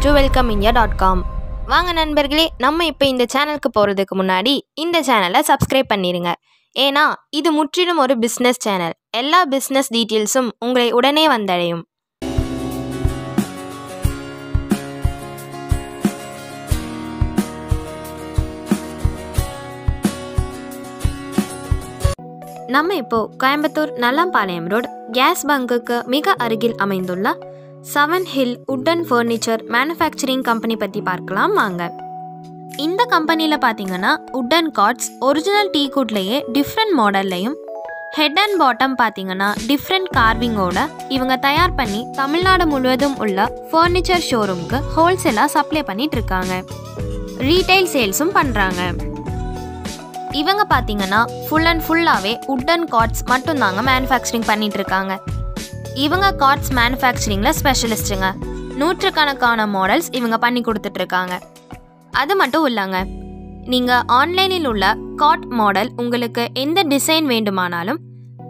to wellcomindia.com. வாங்க நண்பர்களே, நம்ம இப்போ இந்த சேனலுக்கு போகிறதுக்கு முன்னாடி இந்த சேனலை சப்ஸ்கிரைப் பண்ணிடுங்க. ஏன்னா இது முற்றிலும் ஒரு பிஸ்னஸ் சேனல். எல்லா பிஸ்னஸ் டீட்டெயில்ஸும் உங்களை உடனே வந்தடையும். நம்ம இப்போ கோயம்புத்தூர் நல்லாம்பாளையம் ரோடு கேஸ் பங்குக்கு மிக அருகில் அமைந்துள்ள 7 Hill wooden furniture manufacturing company பற்றி பார்க்கலாம் வாங்க. இந்த கம்பெனியில் பார்த்தீங்கன்னா உட்டன் கார்ட்ஸ் ஒரிஜினல் டீக்குட்லேயே டிஃப்ரெண்ட் மாடல்லையும் ஹெட் அண்ட் பாட்டம் பார்த்தீங்கன்னா டிஃப்ரெண்ட் கார்விங்கோட இவங்க தயார் பண்ணி தமிழ்நாடு முழுவதும் உள்ள ஃபர்னிச்சர் ஷோரூமுக்கு ஹோல்சேலாக சப்ளை பண்ணிட்டு இருக்காங்க. ரீட்டைல் சேல்ஸும் பண்ணுறாங்க. இவங்க பார்த்தீங்கன்னா ஃபுல் அண்ட் ஃபுல்லாகவே உட்டன் கார்ட்ஸ் மட்டும்தாங்க மேனுஃபேக்சரிங் பண்ணிட்டு இருக்காங்க. இவங்க கார்ட்ஸ் மேனுஃபேக்சரிங்கில் ஸ்பெஷலிஸ்ட்டுங்க. நூற்றுக்கணக்கான மாடல்ஸ் இவங்க பண்ணி கொடுத்துட்ருக்காங்க. அது மட்டும் இல்லைங்க, நீங்கள் ஆன்லைனில் உள்ள கார்ட் மாடல் உங்களுக்கு எந்த டிசைன் வேண்டுமானாலும்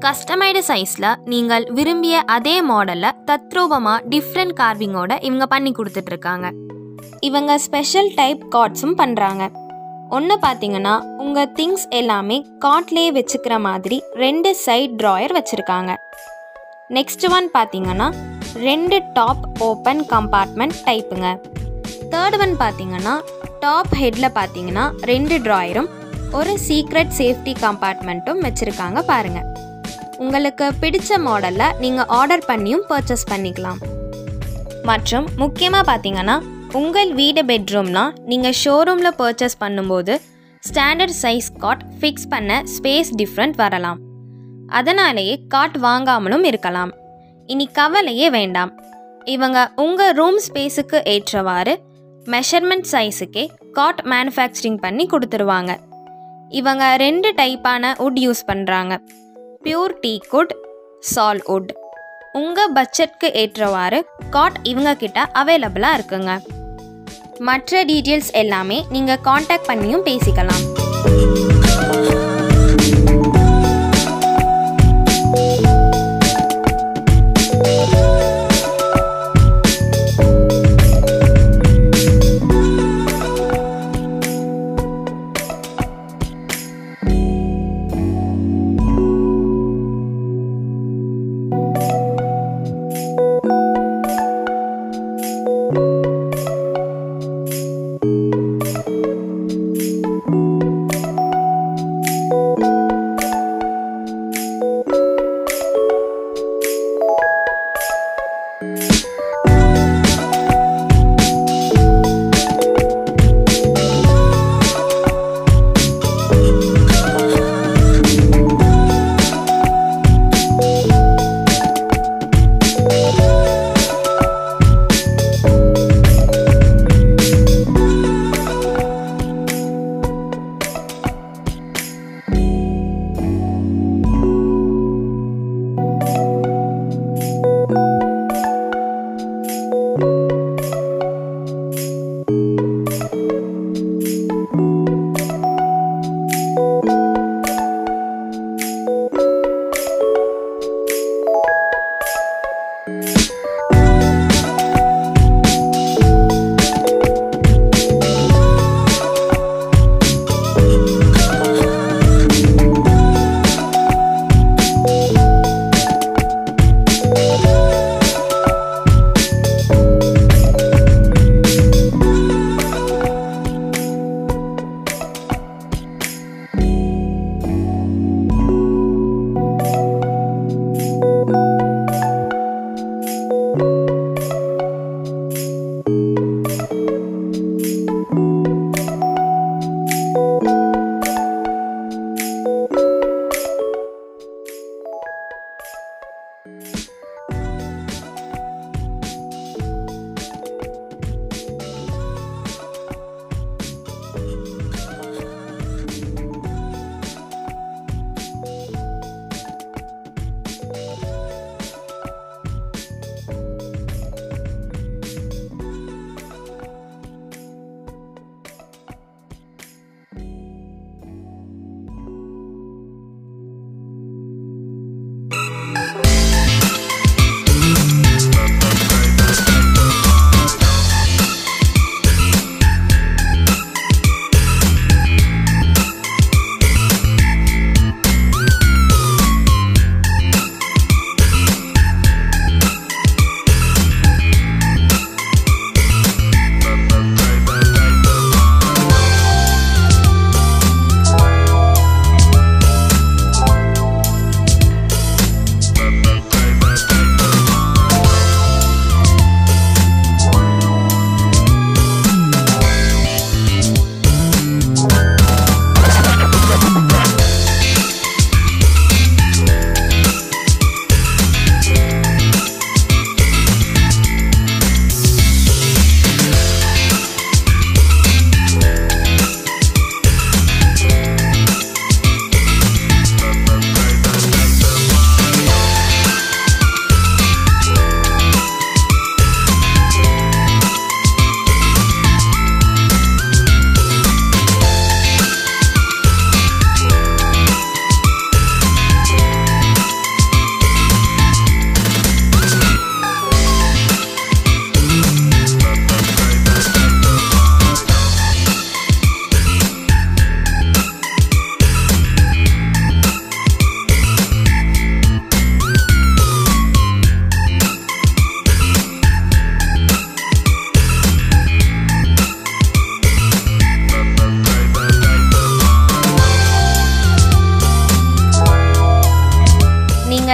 கஸ்டமைடு சைஸில் நீங்கள் விரும்பிய அதே மாடலில் தத்ரூபமாக டிஃப்ரெண்ட் கார்விங்கோட இவங்க பண்ணி கொடுத்துட்ருக்காங்க. இவங்க ஸ்பெஷல் டைப் கார்ட்ஸும் பண்ணுறாங்க. ஒன்று பார்த்தீங்கன்னா உங்கள் திங்ஸ் எல்லாமே கார்ட்லேயே வச்சுக்கிற மாதிரி 2 சைட் ட்ராயர் வச்சுருக்காங்க. நெக்ஸ்ட் ஒன் பார்த்தீங்கன்னா 2 டாப் ஓப்பன் கம்பார்ட்மெண்ட் டைப்புங்க. தேர்ட் ஒன் பார்த்தீங்கன்னா டாப் ஹெட்டில் பார்த்தீங்கன்னா 2 ட்ராயரும் ஒரு சீக்ரெட் சேஃப்டி கம்பார்ட்மெண்ட்டும் வச்சுருக்காங்க பாருங்கள். உங்களுக்கு பிடிச்ச மாடலில் நீங்கள் ஆர்டர் பண்ணியும் பர்ச்சேஸ் பண்ணிக்கலாம். மற்றும் முக்கியமாக பார்த்தீங்கன்னா உங்கள் வீடு பெட்ரூம்லாம் நீங்கள் ஷோரூமில் பர்ச்சேஸ் பண்ணும்போது ஸ்டாண்டர்ட் சைஸ் காட் ஃபிக்ஸ் பண்ண ஸ்பேஸ் டிஃப்ரெண்ட் வரலாம். அதனாலேயே காட் வாங்காமலும் இருக்கலாம். இனி கவலையே வேண்டாம். இவங்க உங்கள் ரூம் ஸ்பேஸுக்கு ஏற்றவாறு மெஷர்மெண்ட் சைஸுக்கே காட் மேனுஃபேக்சரிங் பண்ணி கொடுத்துருவாங்க. இவங்க 2 டைப்பான வுட் யூஸ் பண்ணுறாங்க. பியூர் டீக் வுட், சால் வுட். உங்கள் பட்ஜெட்க்கு ஏற்றவாறு காட் இவங்க கிட்ட அவைலபிளாக இருக்குங்க. மற்ற டீட்டெயில்ஸ் எல்லாமே நீங்கள் காண்டாக்ட் பண்ணியும் பேசிக்கலாம்.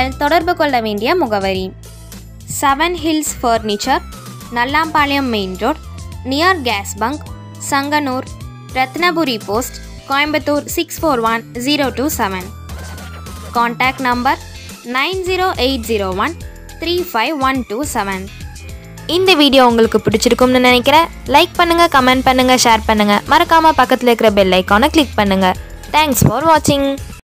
நீங்கள் தொடர்பு கொள்ள வேண்டிய முகவரி 7 Hills Furniture, Nallampalayam Main Road, near Gas Bunk, Sanganoor, Rathinapuri Post, Coimbatore 641027. Contact number 90801 35127. இந்த வீடியோ உங்களுக்கு பிடிச்சிருக்கும்னு நினைக்கிறேன். லைக் பண்ணுங்க, கமெண்ட் பண்ணுங்க, ஷேர் பண்ணுங்க. மறக்காம பக்கத்துல இருக்கிற பெல் ஐகானை கிளிக் பண்ணுங்க. Thanks for watching.